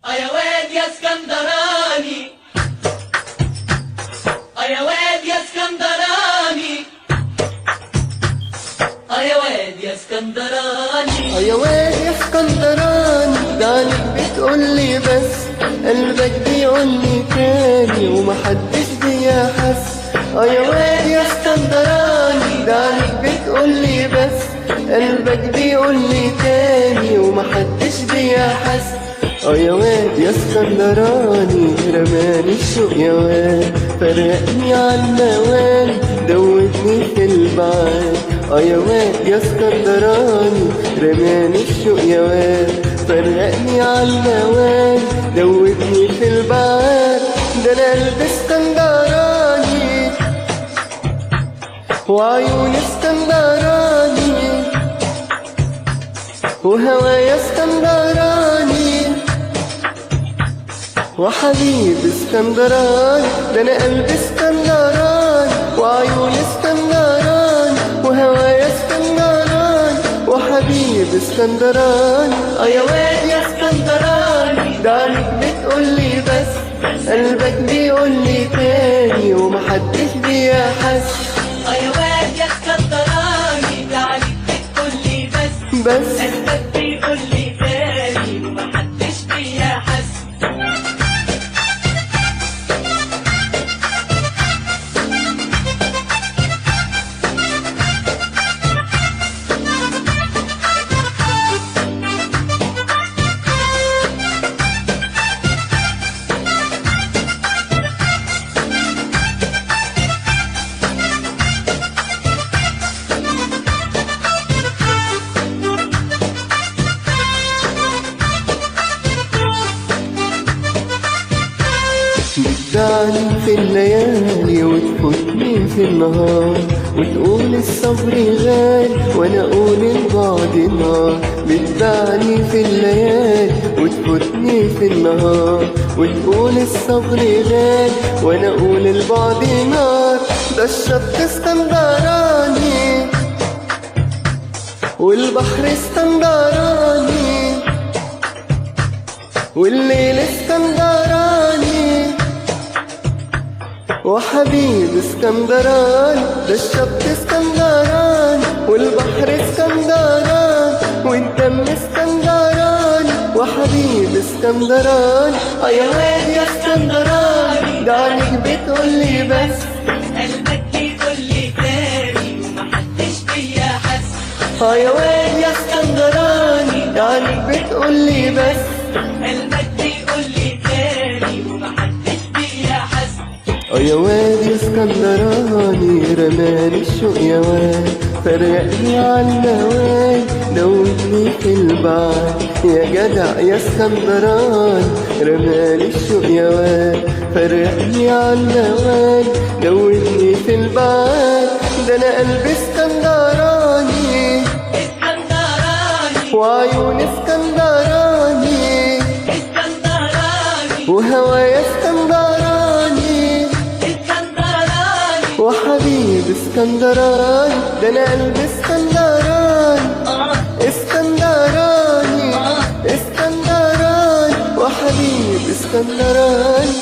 يا واد يا اسكندراني، يا واد يا اسكندراني، يا واد يا اسكندراني، يا واد يا اسكندراني، ده عليك بتقولي بس قلبك بيقولي تاني ومحدش بيحس. يا واد يا اسكندراني، ده عليك بتقولي بس قلبك بيقولي تاني ومحدش بيحس. يا واد يا اسكندراني، رماني الشوق يا واد، فرقني عالموال، دوبني في البعاد. يا واد يا اسكندراني، رماني الشوق يا واد، فرقني عالموال، دوبني في البعاد. ده انا قلبي اسكندراني وعيوني اسكندراني وهوايا اسكندراني وحبيبي اسكندراني. ده انا قلبي اسكندراني وعيوني اسكندراني وهوايا اسكندراني وحبيبي اسكندراني. يا واد يا اسكندراني، ده عليك بتقولي بس قلبك بيقولي تاني ومحدش بيحس. يا واد يا اسكندراني، ده عليك بتقولي بس قلبك بيقولي تاني ومحدش بيحس. بتدعني في الليالي وتفوتني في النهار، وتقول الصبر غالي وانا اقول البعد نار. بتدعني في الليالي وتفوتني في النهار، وتقول الصبر غالي وانا اقول البعد نار. ده الشط اسكندراني والبحر اسكندراني والليل اسكندراني وحبيبي اسكندراني. ده الشط اسكندراني والبحر اسكندراني والدم اسكندراني وحبيبي اسكندراني. يا واد يا اسكندراني، ده عليك بتقولي بس قلبك بيقولي تاني ومحدش بيحس. يا واد يا اسكندراني، ده عليك بتقولي بس قلبك بيقولي تاني ومحدش بيحس. يا واد يا اسكندراني، رماني الشوق يا واد، فرقني عالموال، دوبني في البعد. يا جدع يا اسكندراني، رماني الشوق يا واد، فرقني عالموال، دوبني في البعد. ده انا قلبي اسكندراني وعيوني اسكندراني وهوايا اسكندراني وحبيبي اسكندراني. ده انا قلبي اسكندراني اسكندراني اسكندراني وحبيبي اسكندراني.